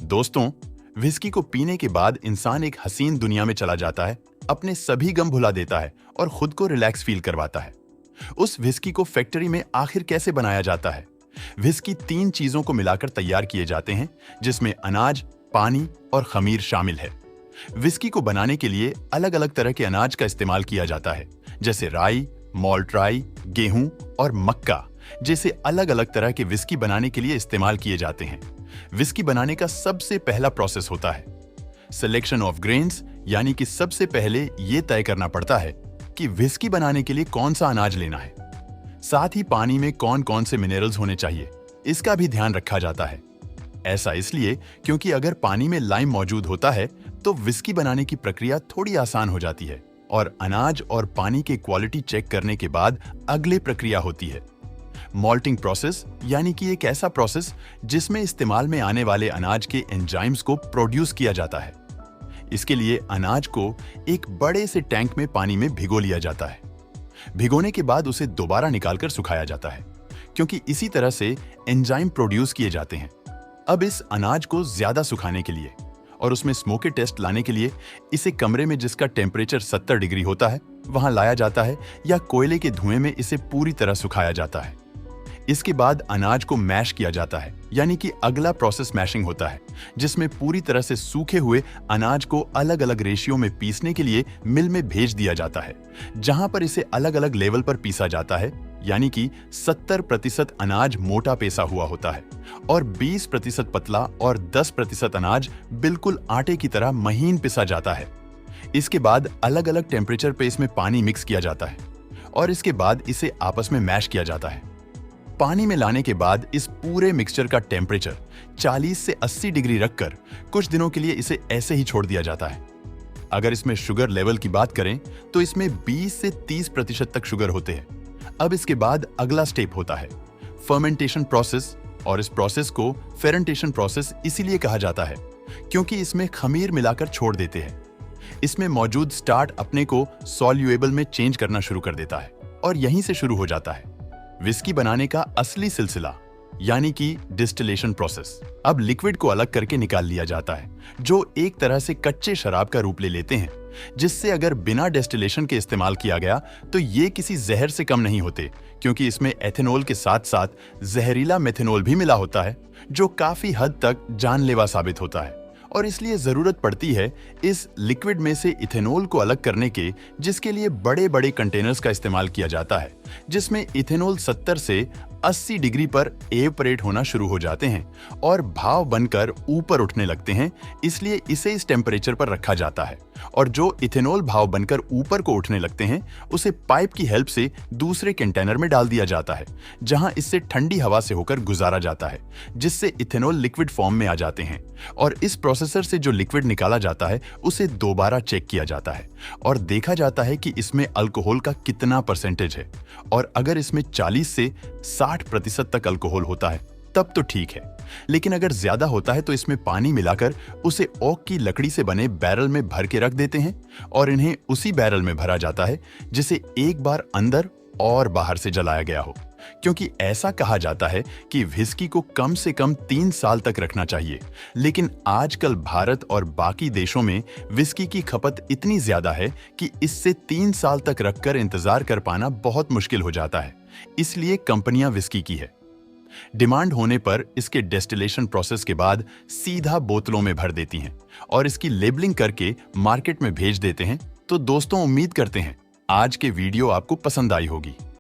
दोस्तों, विस्की को पीने के बाद इंसान एक हसीन दुनिया में चला जाता है, अपने सभी गम भुला देता है और खुद को रिलैक्स फील करवाता है। उस विस्की को फैक्ट्री में आखिर कैसे बनाया जाता है? विस्की 3 चीजों को मिलाकर तैयार किए जाते हैं, जिसमें अनाज, पानी और खमीर शामिल है। विस्की को बनाने के लिए अलग अलग तरह के अनाज का इस्तेमाल किया जाता है, जैसे राई, मॉल्ट राई, गेहूं और मक्का जैसे अलग अलग तरह के विस्की बनाने के लिए इस्तेमाल किए जाते हैं। विस्की बनाने का सबसे पहला प्रोसेस होता है सिलेक्शन ऑफ ग्रेन्स, यानी कि सबसे पहले यह तय करना पड़ता है कि विस्की बनाने के लिए कौन सा अनाज लेना है। साथ ही पानी में कौन कौन से मिनरल्स होने चाहिए, इसका भी ध्यान रखा जाता है। ऐसा इसलिए क्योंकि अगर पानी में लाइम मौजूद होता है तो विस्की बनाने की प्रक्रिया थोड़ी आसान हो जाती है और अनाज और पानी के क्वालिटी चेक करने के बाद अगली प्रक्रिया होती है मॉल्टिंग प्रोसेस, यानी कि एक ऐसा प्रोसेस जिसमें इस्तेमाल में आने वाले अनाज के एंजाइम्स को प्रोड्यूस किया जाता है। इसके लिए अनाज को एक बड़े से टैंक में पानी में भिगो लिया जाता है। भिगोने के बाद उसे दोबारा निकालकर सुखाया जाता है, क्योंकि इसी तरह से एंजाइम प्रोड्यूस किए जाते हैं। अब इस अनाज को ज्यादा सुखाने के लिए और उसमें स्मोकी टेस्ट लाने के लिए इसे कमरे में जिसका टेम्परेचर 70 डिग्री होता है वहां लाया जाता है, या कोयले के धुएं में इसे पूरी तरह सुखाया जाता है। इसके बाद अनाज को मैश किया जाता है, यानी कि अगला प्रोसेस मैशिंग होता है, जिसमें पूरी तरह से सूखे हुए अनाज को अलग अलग रेशियो में पीसने के लिए मिल में भेज दिया जाता है, जहां पर इसे अलग अलग लेवल पर पीसा जाता है। यानी कि 70% अनाज मोटा पेसा हुआ होता है और 20% पतला और 10% अनाज बिल्कुल आटे की तरह महीन पिसा जाता है। इसके बाद अलग अलग टेम्परेचर पे इसमें पानी मिक्स किया जाता है और इसके बाद इसे आपस में मैश किया जाता है। पानी में लाने के बाद इस पूरे मिक्सचर का टेम्परेचर 40 से 80 डिग्री रखकर कुछ दिनों के लिए इसे ऐसे ही छोड़ दिया जाता है। अगर इसमें शुगर लेवल की बात करें तो इसमें 20 से 30% तक शुगर होते हैं। अब इसके बाद अगला स्टेप होता है फर्मेंटेशन प्रोसेस, और इस प्रोसेस को फेरेंटेशन प्रोसेस इसीलिए कहा जाता है क्योंकि इसमें खमीर मिलाकर छोड़ देते हैं। इसमें मौजूद स्टार्ट अपने को सॉल्युएबल में चेंज करना शुरू कर देता है और यहीं से शुरू हो जाता है विस्की बनाने का असली सिलसिला, यानी कि डिस्टिलेशन प्रोसेस। अब लिक्विड को अलग करके निकाल लिया जाता है, जो एक तरह से कच्चे शराब का रूप ले लेते हैं, जिससे अगर बिना डिस्टिलेशन के इस्तेमाल किया गया तो ये किसी जहर से कम नहीं होते, क्योंकि इसमें एथेनॉल के साथ साथ जहरीला मेथनॉल भी मिला होता है, जो काफी हद तक जानलेवा साबित होता है। और इसलिए जरूरत पड़ती है इस लिक्विड में से इथेनॉल को अलग करने के, जिसके लिए बड़े बड़े कंटेनर्स का इस्तेमाल किया जाता है, जिसमें इथेनॉल 70 से 80 डिग्री पर एवपोरेट होना शुरू हो जाते हैं और भाव बनकर ऊपर उठने लगते हैं। इसलिए इसे इस टेम्परेचर पर रखा जाता है और जो इथेनॉल भाव बनकर ऊपर को उठने लगते हैं उसे पाइप की हेल्प से दूसरे कंटेनर में डाल दिया जाता है, जहां इससे ठंडी हवा से होकर गुजारा जाता है, जिससे इथेनॉल लिक्विड फॉर्म में आ जाते हैं। और इस प्रोसेसर से जो लिक्विड निकाला जाता है उसे दोबारा चेक किया जाता है और देखा जाता है कि इसमें अल्कोहल का कितना परसेंटेज है, और अगर इसमें 40 से 60% तक अल्कोहल होता है तब तो ठीक है, लेकिन अगर ज्यादा होता है तो इसमें पानी मिलाकर उसे ओक की लकड़ी से बने बैरल में भर के रख देते हैं और इन्हें उसी बैरल में भरा जाता है जिसे एक बार अंदर और बाहर से जलाया गया हो, क्योंकि ऐसा कहा जाता है कि विस्की को कम से कम 3 साल तक रखना चाहिए। लेकिन आजकल भारत और बाकी देशों में विस्की की खपत इतनी ज्यादा है कि इससे 3 साल तक रखकर इंतजार कर पाना बहुत मुश्किल हो जाता है। इसलिए कंपनियां विस्की की है डिमांड होने पर इसके डेस्टिलेशन प्रोसेस के बाद सीधा बोतलों में भर देती हैं और इसकी लेबलिंग करके मार्केट में भेज देते हैं। तो दोस्तों, उम्मीद करते हैं आज के वीडियो आपको पसंद आई होगी।